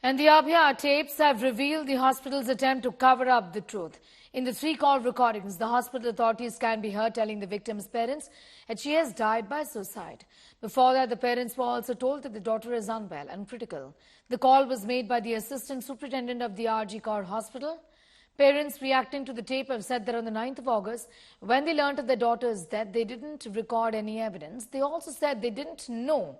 And the Abhya tapes have revealed the hospital's attempt to cover up the truth. In the 3 call recordings, the hospital authorities can be heard telling the victim's parents that she has died by suicide. Before that, the parents were also told that the daughter is unwell and critical. The call was made by the assistant superintendent of the RG Kaur Hospital. Parents reacting to the tape have said that on the 9th of August, when they learnt of their daughter's death, they didn't record any evidence. They also said they didn't know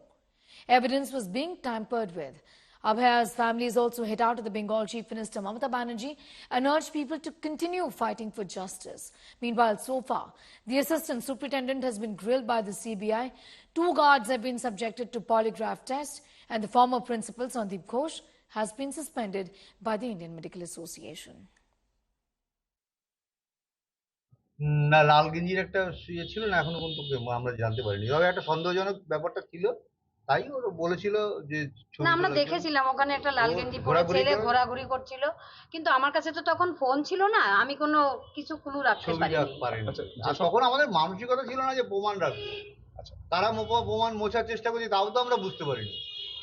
evidence was being tampered with. Abhaya's family has also hit out at the Bengal Chief Minister Mamata Banerjee and urged people to continue fighting for justice. Meanwhile, so far, the assistant superintendent has been grilled by the CBI. 2 guards have been subjected to polygraph test, and the former principal, Sandeep Ghosh, has been suspended by the Indian Medical Association. না লাল গেঞ্জির একটা ইয়ে ছিল না এখনো পর্যন্ত আমরা জানতে পারিনি তবে একটা সন্দেহজনক ব্যাপারটা ছিল তাই ওরা বলেছিল যে না আমরা দেখেছিলাম ওখানে একটা লাল গেঞ্জি পরে ছেলে ঘোরাঘুরি করছিল কিন্তু আমার কাছে তো তখন ফোন ছিল না আমি কোনো কিছু ক্লু রাখতে পারিনি আর তখন আমাদের মানসিকতা ছিল না যে প্রমাণ রাখবো তারা প্রমাণ মোছার চেষ্টা করছে তাও তো আমরা বুঝতে পারিনি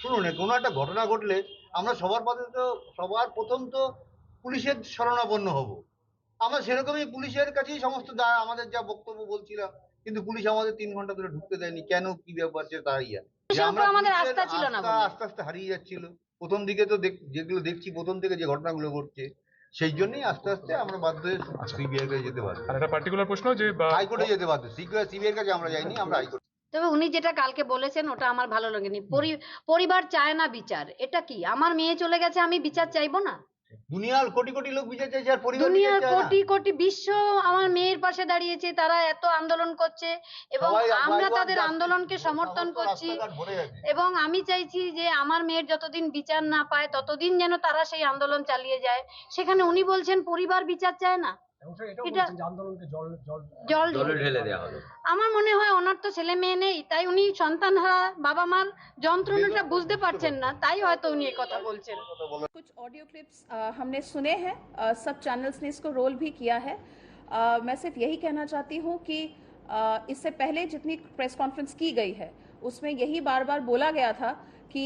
শুনুন কোনো একটা ঘটনা ঘটলে আমরা সবার প্রথম তো পুলিশের শরণাপন্ন হব আমরা সেরকমই পুলিশের কাছেই সমস্ত আমাদের যা বক্তব্য বলছিলাম কিন্তু পুলিশ আমাদের 3 ঘন্টা ধরে ঢুকতে দেয়নি কেন কি ব্যাপার যে তাই আমাদের আস্থা ছিল না আস্তে আস্তে হারিয়ে যাচ্ছিল প্রথম দিকে তো যেগুলো দেখছি প্রথম থেকে যে ঘটনাগুলো ঘটছে সেই জন্যই আস্তে আস্তে আমরা বাধ্য হয়ে সিবিআই কাছে যেতে পারবো আর একটা পার্টিকুলার প্রশ্ন যে হাইকোর্টে যেতে বাধ্য সিবিআই কাছে আমরা যাইনি আমরা হাইকোর্ট তবে উনি যেটা কালকে বলেছেন ওটা আমার ভালো লাগেনি পরিবার চায় না বিচার এটা কি আমার মেয়ে চলে গেছে আমি বিচার চাইবো না দুনিয়ার কোটি কোটি লোক বিচার চাইছে আর পরিবার দুনিয়ার কোটি কোটি বিশ্ব আমার মেয়ের পাশে দাঁড়িয়েছে তারা এত আন্দোলন করছে এবং আমরা তাদের আন্দোলনকে সমর্থন করছি এবং আমি চাইছি যে আমার মেয়ের যতদিন বিচার না পায় ততদিন যেন তারা সেই আন্দোলন চালিয়ে যায় সেখানে উনি বলছেন পরিবার বিচার চায় না আমার মনে হয় ওনার তো ছেলে মেয়ে নেই তাই উনি সন্তানহারা বাবা মার যন্ত্রণাটা বুঝতে পারছেন না তাই হয়তো উনি এই কথা বলছেন कुछ ऑडियो क्लिप्स हमने सुने हैं सब चैनल्स ने इसको रोल भी किया है मैं सिर्फ यही कहना चाहती हूँ कि इससे पहले जितनी प्रेस कॉन्फ्रेंस की गई है उसमें यही बार बार बोला गया था कि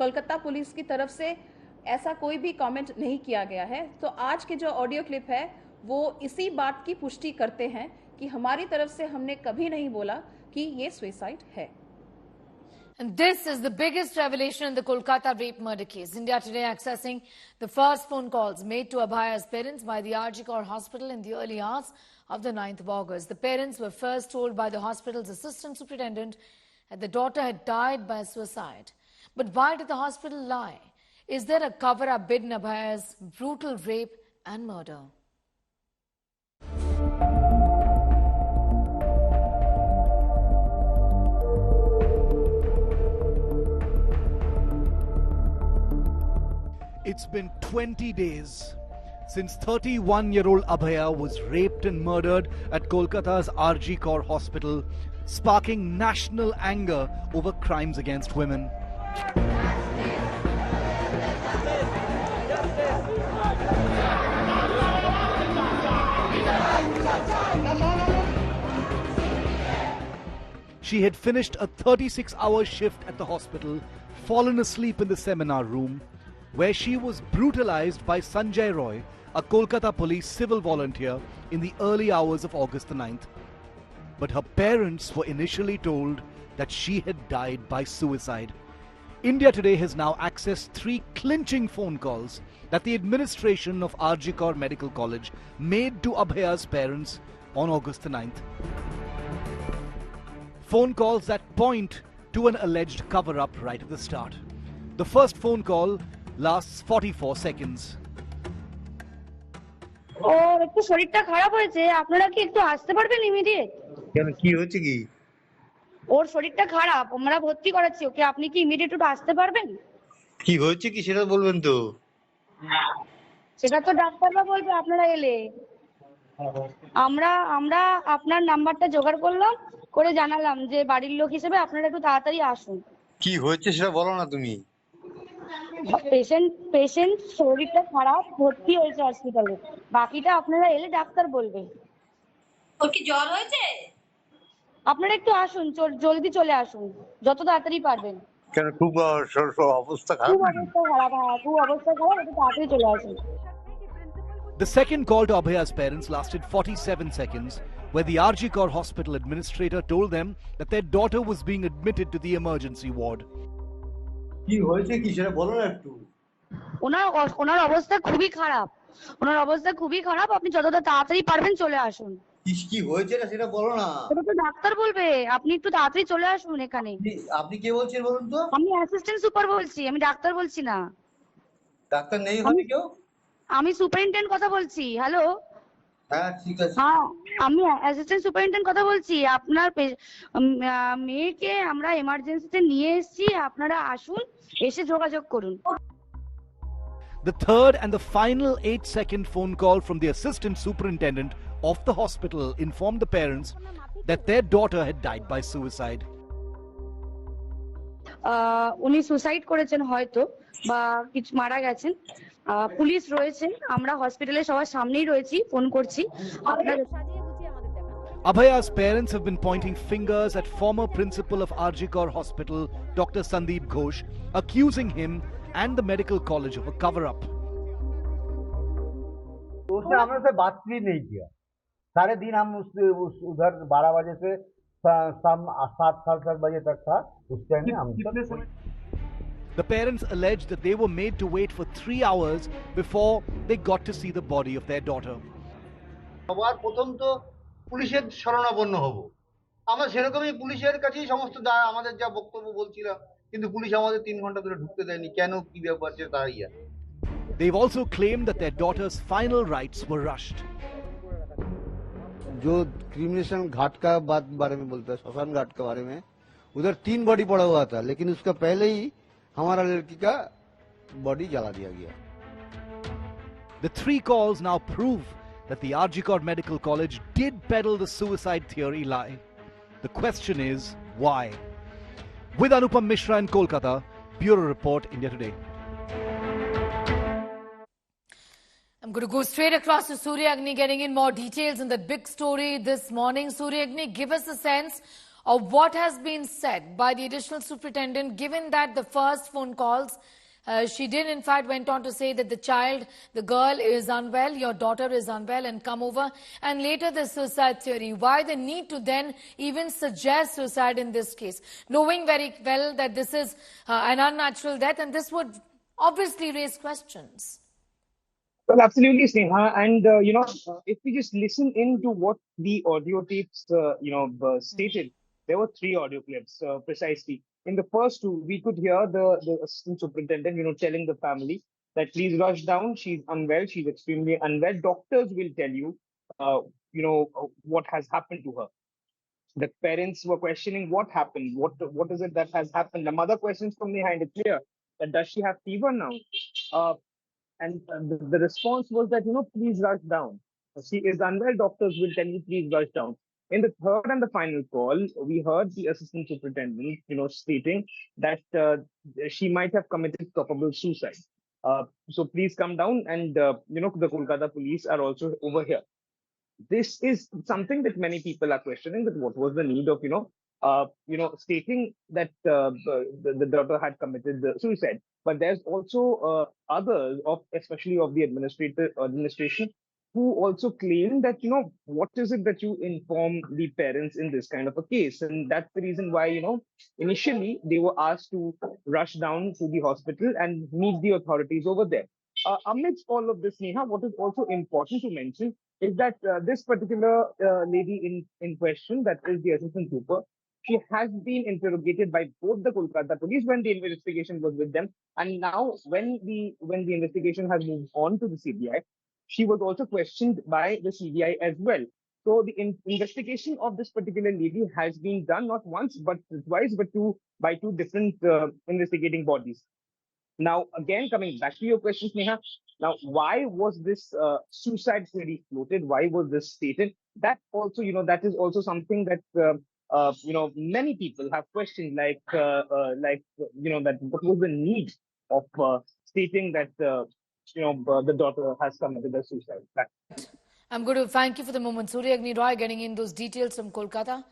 कोलकाता पुलिस की तरफ से ऐसा कोई भी कमेंट नहीं किया गया है तो आज के जो ऑडियो क्लिप है वो इसी बात की पुष्टि करते हैं कि हमारी तरफ से हमने कभी नहीं बोला कि ये सुसाइड है And this is the biggest revelation in the Kolkata rape murder case. India Today accessing the first phone calls made to Abhaya's parents by the RG Kaur Hospital in the early hours of the 9th of August. The parents were first told by the hospital's assistant superintendent that the daughter had died by suicide. But why did the hospital lie? Is there a cover-up bid in Abhaya's brutal rape and murder? It's been 20 days since 31-year-old Abhaya was raped and murdered at Kolkata's RG Kaur Hospital, sparking national anger over crimes against women. She had finished a 36-hour shift at the hospital, fallen asleep in the seminar room, where she was brutalized by Sanjay Roy, a Kolkata police civil volunteer, in the early hours of August the 9th. But her parents were initially told that she had died by suicide. India Today has now accessed 3 clinching phone calls that the administration of RG Kaur Medical College made to Abhaya's parents on August the 9th. Phone calls that point to an alleged cover-up right at the start. The first phone call lasts 44 seconds. ওর একটু শরীরটা খারাপ হয়েছে আপনারা কি একটু আসতে পারবেন immediate কেন কি হচ্ছে কি ওর শরীরটা খারাপ আমরা ভর্তি করাচ্ছি ওকে আপনি কি ইমিডিয়েট একটু আসতে পারবেন কি হচ্ছে কি সেটা বলবেন তো সেটা তো ডাক্তাররা বলবে আপনারা এলে আমরা আপনার নাম্বারটা জোগাড় করলাম করে জানালাম যে বাড়ির লোক হিসেবে আপনারা একটু তাড়াতাড়ি আসুন কি হচ্ছে সেটা বলো না তুমি পেশেন্ট শরীরটা খারাপ ভর্তি হয়েছে হসপিটালে বাকিটা আপনারা এলে ডাক্তার বলবে ওর কি জ্বর হয়েছে আপনারা একটু আসুন জলদি চলে আসুন যত তাড়াতাড়ি পারবেন কেন খুব অবস্থা খুব অবস্থা খারাপ, হ্যাঁ খুব অবস্থা খারাপ, একটু তাড়াতাড়ি চলে আসুন। The second call to Abhaya's parents lasted 47 seconds, where the RG Kar hospital administrator told them that their daughter was being admitted to the emergency ward. কি হয়েছে কি সেটা বলো না একটু। ওনার অবস্থা খুবই খারাপ, ওনার অবস্থা খুবই খারাপ, আপনি যতটা তাড়াতাড়ি পারবেন চলে আসুন। কি হয়েছে না সেটা বলো না। সেটা তো ডাক্তার বলবে, আপনি একটু তাড়াতাড়ি চলে আসুন এখানে। আপনি কে বলছেন বলুন তো? আমি অ্যাসিস্ট্যান্ট সুপার বলছি, আমি ডাক্তার বলছি না। ডাক্তার নেই হবে কেউ? আমি সুপারিনটেন্ডেন্ট কথা বলছি। হ্যালো, হ্যাঁ ঠিক আছে। হ্যাঁ আমি অ্যাসিস্ট্যান্ট সুপারিনটেন্ডেন্ট কথা বলছি। আপনার মেয়েকে আমরা এমার্জেন্সিতে নিয়ে এসেছি, আপনারা আসুন, এসে যোগাযোগ করুন। The third and the final 8-second phone call from the assistant superintendent of the hospital informed the parents that their daughter had died by suicide. উনি সুসাইড করেছেন হয়তো, বা কিছু মারা গেছেন। পুলিশ রয়েছে, আমরা হসপিটালে সবার সামনেই রয়েছি, ফোন করছি। Abhaya's parents have been pointing fingers at former principal of RG Kar Hospital, Dr. Sandeep Ghosh, accusing him and the medical college of a cover-up. तो उसने हमने से बात भी नहीं किया। सारे दिन हम उधर 12 बजे से शाम 7 बजे तक था। उस टाइम में हम The parents alleged that they were made to wait for 3 hours before they got to see the body of their daughter. সবার প্রথম তো পুলিশের শরণাপন্ন হব। আমরা সেরকমই পুলিশের কাছেই সমস্ত আমাদের যা বক্তব্য বলছিলাম, কিন্তু পুলিশ আমাদের 3 ঘন্টা ধরে ঢুকতে দেয়নি। কেন, কি ব্যাপার সেটা ইয়া। They've also claimed that their daughter's final rites were rushed. जो क्रिमिनेशन घाट का बारे में बोलता है, श्मशान घाट के बारे में, उधर 3 बॉडी पड़ा हुआ था, लेकिन उसका पहले ही हमारा लड़की का बॉडी जला दिया गया। The 3 calls now prove that the RG Kar Medical College did peddle the suicide theory lie. The question is, why? With Anupam Mishra in Kolkata, Bureau Report, India Today. I'm going to go straight across to Surya Agni, getting in more details on the big story this morning. Surya Agni, give us a sense of what has been said by the additional superintendent, given that the first phone calls, she did in fact went on to say that the girl is unwell, your daughter is unwell and come over, and later the suicide theory. Why the need to then even suggest suicide in this case, knowing very well that this is an unnatural death, and this would obviously raise questions? Well, absolutely, Sneha. And, if we just listen in to what the audio tapes, stated, there were 3 audio clips, precisely. In the first 2, we could hear the assistant superintendent, telling the family that please rush down. She's unwell. She's extremely unwell. Doctors will tell you, what has happened to her. The parents were questioning what happened. What is it that has happened? The mother questions from behind it clear that does she have fever now? And the response was that, please rush down. She is unwell. Doctors will tell you, please rush down. In the third and the final call, we heard the assistant superintendent, stating that she might have committed probable suicide. So please come down, and the Kolkata police are also over here. This is something that many people are questioning, that what was the need of, stating that the daughter had committed the suicide. But there's also others, especially of the administration, who also claim that, what is it that you inform the parents in this kind of a case? And that's the reason why, initially they were asked to rush down to the hospital and meet the authorities over there. Amidst all of this, Neha, what is also important to mention is that this particular lady in question, that is the assistant super, she has been interrogated by both the Kolkata police when the investigation was with them, and now when the investigation has moved on to the CBI, she was also questioned by the CBI as well. So the investigation of this particular lady has been done not once but twice, but by 2 different investigating bodies. Now, again, coming back to your question, Sneha, now why was this suicide theory floated? Why was this stated? That also, that is also something that many people have questioned, like that what was the need of stating that the daughter has committed a suicide. I'm going to thank you for the moment, Surya Agni Roy, getting in those details from Kolkata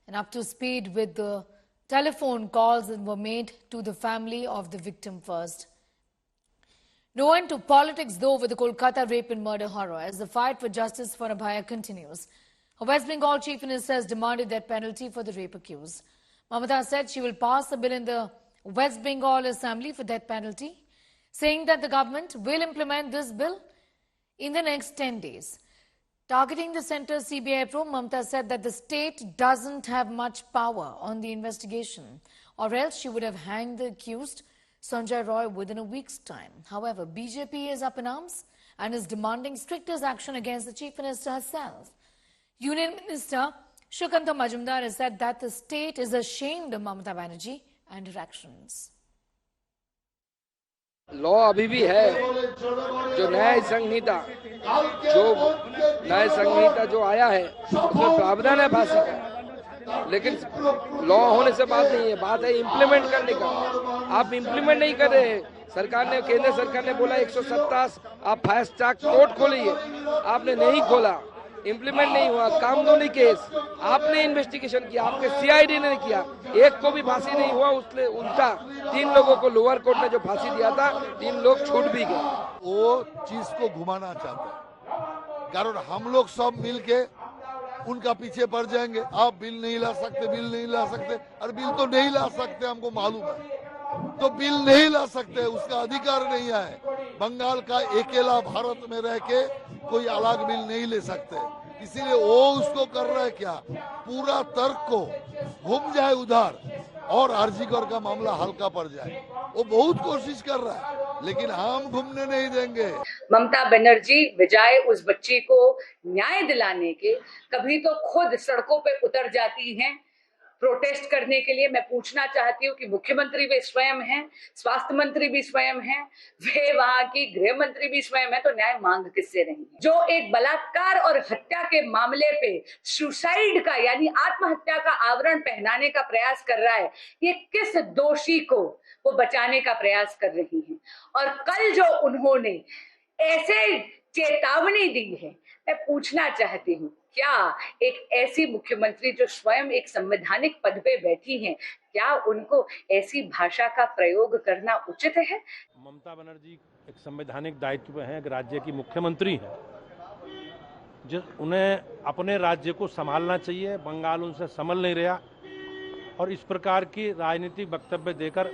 and up to speed with the telephone calls were made to the family of the victim first. No end to politics, though, with the Kolkata rape and murder horror, as the fight for justice for Abhaya continues. A West Bengal chief minister has demanded death penalty for the rape accused. Mamata said she will pass a bill in the West Bengal Assembly for death penalty, saying that the government will implement this bill in the next 10 days. Targeting the centre's CBI probe, Mamata said that the state doesn't have much power on the investigation, or else she would have hanged the accused, Sanjay Roy, within a week's time. However, BJP is up in arms and is demanding stricter action against the Chief Minister herself. Union Minister Shukanta Majumdar has said that the state is ashamed of Mamata Banerjee and her actions. Law अभी भी है, जो न्याय संहिता जो आया है उसमें प्रावधान है फांसी का, लेकिन लॉ होने से बात नहीं है, बात है इम्प्लीमेंट करने का। आप इम्प्लीमेंट नहीं कर रहे। सरकार ने, केंद्र सरकार ने बोला 127 आप फास्ट ट्रैक कोर्ट खोलिए, आपने नहीं खोला, इम्प्लीमेंट नहीं हुआ। कामदोनी केस आपने इन्वेस्टिगेशन किया, आपके सीआईडी ने किया, एक को भी फांसी नहीं हुआ, उसने उल्टा 3 लोगों को लोअर कोर्ट ने जो फांसी दिया था 3 लोग छूट भी गए। वो चीज को घुमाना चाहता है, कारण हम लोग सब मिलके उनका पीछे पड़ जाएंगे। आप बिल नहीं ला सकते, बिल नहीं ला सकते, और बिल तो नहीं ला सकते, हमको मालूम है, तो बिल नहीं ला सकते, उसका अधिकार नहीं है। बंगाल का अकेला भारत में रह के कोई अलग बिल नहीं ले सकते, इसीलिए वो उसको कर रहा है क्या, पूरा तर्क को घूम जाए उधर और आरजीकर का मामला हल्का पड़ जाए। वो बहुत कोशिश कर रहा है, लेकिन हम घूमने नहीं देंगे। ममता बनर्जी बजाय उस बच्ची को न्याय दिलाने के कभी तो खुद सड़कों पे उतर जाती हैं प्रोटेस्ट करने के लिए। मैं पूछना चाहती हूँ कि मुख्यमंत्री भी स्वयं हैं, स्वास्थ्य मंत्री भी स्वयं हैं, वे वहां की गृह मंत्री भी स्वयं है, तो न्याय मांग किससे रही है? जो एक बलात्कार और हत्या के मामले पे सुसाइड का यानी आत्महत्या का आवरण पहनाने का प्रयास कर रहा है, ये किस दोषी को वो बचाने का प्रयास कर रही है? और कल जो उन्होंने ऐसे चेतावनी दी है, मैं पूछना चाहती हूँ, क्या एक ऐसी मुख्यमंत्री जो स्वयं एक संवैधानिक पद पे बैठी हैं, क्या उनको ऐसी भाषा का प्रयोग करना उचित है? ममता बनर्जी एक संवैधानिक दायित्व है, एक राज्य की मुख्यमंत्री है, जो उन्हें अपने राज्य को संभालना चाहिए। बंगाल उनसे संभल नहीं रहा और इस प्रकार की राजनीतिक वक्तव्य देकर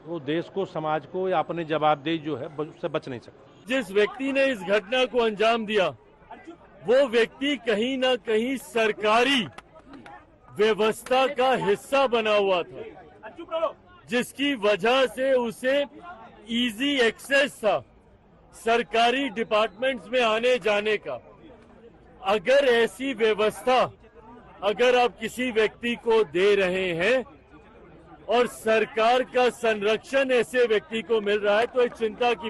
वो देश को, समाज को या अपनी जवाबदेही जो है उससे बच नहीं सकता। जिस व्यक्ति ने इस घटना को अंजाम दिया वो व्यक्ति कहीं ना कहीं सरकारी व्यवस्था का हिस्सा बना हुआ था, जिसकी वजह से उसे इजी एक्सेस था सरकारी डिपार्टमेंट्स में आने जाने का। अगर ऐसी व्यवस्था अगर आप किसी व्यक्ति को दे रहे हैं और सरकार का संरक्षण ऐसे व्यक्ति को मिल रहा है, तो एक चिंता की